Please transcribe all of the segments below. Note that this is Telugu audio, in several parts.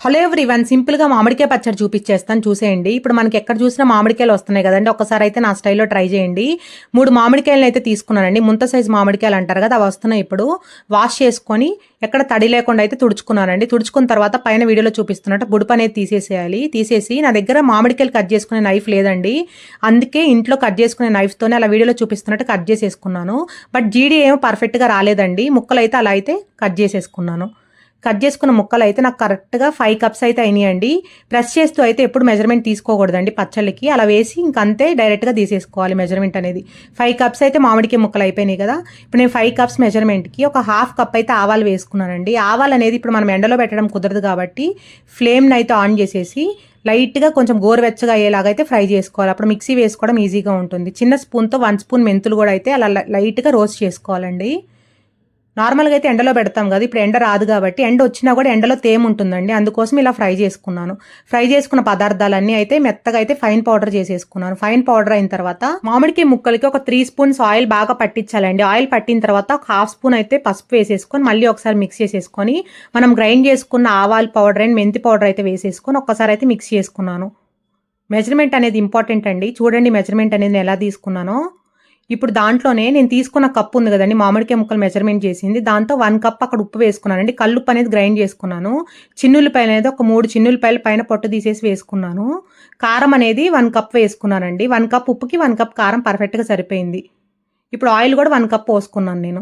హలో ఎవ్రీవన్, సింపుల్గా మామిడికాయ పచ్చడి చూపించేస్తాను, చూసేయండి. ఇప్పుడు మనకి ఎక్కడ చూసినా మామిడికాయలు వస్తున్నాయి కదండి. ఒకసారి అయితే నా స్టైల్లో ట్రై చేయండి. 3 మామిడికాయలను అయితే తీసుకున్నానండి. ముంత సైజు మామిడికాయలు అంటారు కదా, అవి వస్తున్నాయి. ఇప్పుడు వాష్ చేసుకొని ఎక్కడ తడి లేకుండా అయితే తుడుచుకున్నానండి. తుడుచుకున్న తర్వాత పైన వీడియోలో చూపిస్తున్నట్టు బుడుపు అనేది తీసేసేయాలి. తీసేసి నా దగ్గర మామిడికాయలు కట్ చేసుకునే నైఫ్ లేదండి, అందుకే ఇంట్లో కట్ చేసుకునే నైఫ్తోనే అలా వీడియోలో చూపిస్తున్నట్టు కట్ చేసేసుకున్నాను. బట్ జీడీ ఏమో పర్ఫెక్ట్గా రాలేదండి. ముక్కలు అయితే అలా అయితే కట్ చేసేసుకున్నాను. కట్ చేసుకున్న ముక్కలు అయితే నాకు కరెక్ట్గా 5 కప్స్ అయితే అయినాయండి. ప్రెస్ చేస్తూ అయితే ఎప్పుడు మెజర్మెంట్ తీసుకోకూడదండి పచ్చళ్ళకి. అలా వేసి ఇంకంతే డైరెక్ట్గా తీసేసుకోవాలి మెజర్మెంట్ అనేది. 5 కప్స్ అయితే మామిడికాయ ముక్కలు అయిపోయినాయి కదా. ఇప్పుడు నేను 5 కప్స్ మెజర్మెంట్కి ఒక హాఫ్ కప్ అయితే ఆవాలు వేసుకున్నానండి. ఆవాలు అనేది ఇప్పుడు మనం ఎండలో పెట్టడం కుదరదు కాబట్టి ఫ్లేమ్ని అయితే ఆన్ చేసేసి లైట్గా కొంచెం గోరువెచ్చగా అయ్యేలాగా అయితే ఫ్రై చేసుకోవాలి. అప్పుడు మిక్సీ వేసుకోవడం ఈజీగా ఉంటుంది. చిన్న స్పూన్తో 1 స్పూన్ మెంతులు కూడా అయితే అలా లైట్గా రోస్ట్ చేసుకోవాలండి. నార్మల్గా అయితే ఎండలో పెడతాం కదా, ఇప్పుడు ఎండ రాదు కాబట్టి ఎండ వచ్చినా కూడా ఎండలో తేమ ఉంటుందండి, అందుకోసం ఇలా ఫ్రై చేసుకున్నాను. ఫ్రై చేసుకున్న పదార్థాలన్నీ అయితే మెత్తగా అయితే ఫైన్ పౌడర్ చేసేసుకున్నాను. ఫైన్ పౌడర్ అయిన తర్వాత మామిడికాయ ముక్కలకి ఒక 3 స్పూన్స్ ఆయిల్ బాగా పట్టించాలండి. ఆయిల్ పట్టిన తర్వాత ఒక హాఫ్ స్పూన్ అయితే పసుపు వేసేసుకొని మళ్ళీ ఒకసారి మిక్స్ చేసేసుకొని మనం గ్రైండ్ చేసుకున్న ఆవాల్ పౌడర్ అండ్ మెంతి పౌడర్ అయితే వేసేసుకొని ఒక్కసారి అయితే మిక్స్ చేసుకున్నాను. మెజర్మెంట్ అనేది ఇంపార్టెంట్ అండి, చూడండి మెజర్మెంట్ అనేది ఎలా తీసుకున్నానో. ఇప్పుడు దాంట్లోనే నేను తీసుకున్న కప్పు ఉంది కదండి, మామిడికాయ ముక్కలు మెజర్మెంట్ చేసింది, దాంతో 1 కప్ అక్కడ ఉప్పు వేసుకున్నానండి. కల్లుప్పు అనేది గ్రైండ్ చేసుకున్నాను. చిన్నులపాయలు అనేది ఒక 3 చిన్నులపాయలు పైన పొట్టు తీసేసి వేసుకున్నాను. కారం అనేది 1 కప్ వేసుకున్నానండి. 1 కప్ ఉప్పుకి 1 కప్ కారం పర్ఫెక్ట్గా సరిపోయింది. ఇప్పుడు ఆయిల్ కూడా 1 కప్ పోసుకున్నాను నేను.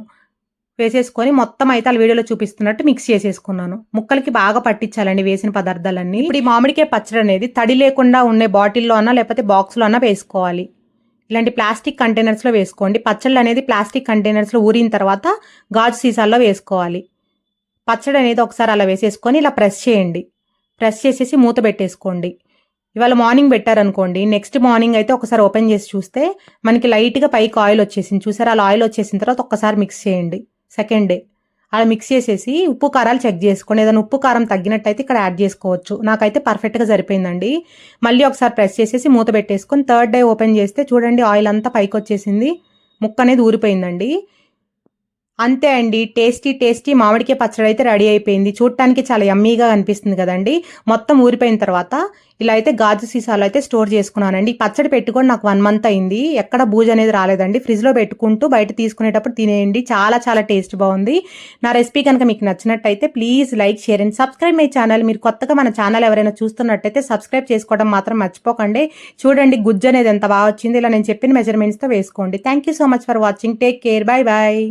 వేసేసుకొని మొత్తం అయితే ఆ వీడియోలో చూపిస్తున్నట్టు మిక్స్ చేసేసుకున్నాను. ముక్కలకి బాగా పట్టించాలండి వేసిన పదార్థాలన్నీ. ఇప్పుడు ఈ మామిడికాయ పచ్చడి అనేది తడి లేకుండా ఉండే బాటిల్లో అన్నా లేకపోతే బాక్స్లో అన్నా వేసుకోవాలి. ఇలాంటి ప్లాస్టిక్ కంటైనర్స్లో వేసుకోండి. పచ్చళ్ళు అనేది ప్లాస్టిక్ కంటైనర్స్లో ఊరిన తర్వాత గాజు సీసాల్లో వేసుకోవాలి. పచ్చడి అనేది ఒకసారి అలా వేసేసుకొని ఇలా ప్రెస్ చేయండి. ప్రెస్ చేసేసి మూత పెట్టేసుకోండి. ఇవాళ మార్నింగ్ పెట్టారనుకోండి, నెక్స్ట్ మార్నింగ్ అయితే ఒకసారి ఓపెన్ చేసి చూస్తే మనకి లైట్గా పైకి ఆయిల్ వచ్చేసింది. చూసారా, అలా ఆయిల్ వచ్చేసిన తర్వాత ఒక్కసారి మిక్స్ చేయండి. సెకండ్ డే అలా మిక్స్ చేసేసి ఉప్పు కారాలు చెక్ చేసుకోండి. ఏదైనా ఉప్పు కారం తగ్గినట్టయితే ఇక్కడ యాడ్ చేసుకోవచ్చు. నాకైతే పర్ఫెక్ట్గా సరిపోయిందండి. మళ్ళీ ఒకసారి ప్రెస్ చేసేసి మూత పెట్టేసుకొని థర్డ్ డే ఓపెన్ చేస్తే చూడండి ఆయిల్ అంతా పైకి వచ్చేసింది, ముక్క అనేది ఊరిపోయిందండి. అంతే అండి, టేస్టీ మామిడికాయ పచ్చడి అయితే రెడీ అయిపోయింది. చూడటానికి చాలా యమ్మీగా అనిపిస్తుంది కదండి. మొత్తం ఊరిపోయిన తర్వాత ఇలా అయితే గాజు సీసాలో అయితే స్టోర్ చేసుకున్నానండి. పచ్చడి పెట్టుకొని నాకు 1 మంత్ అయింది. ఎక్కడ బూజు అనేది రాలేదండి. ఫ్రిడ్జ్లో పెట్టుకుంటూ బయట తీసుకునేటప్పుడు తినేయండి, చాలా టేస్ట్ బాగుంది. నా రెసిపీ కనుక మీకు నచ్చినట్టయితే please like, share and subscribe my channel. మీరు కొత్తగా మన ఛానల్ ఎవరైనా చూస్తున్నట్టయితే సబ్స్క్రైబ్ చేసుకోవడం మాత్రం మర్చిపోకండి. చూడండి గుజ్జు అనేది ఎంత బాగా వచ్చింది. ఇలా నేను చెప్పిన మెజర్మెంట్స్తో వేసుకోండి. Thank you so much for watching. Take care, bye bye.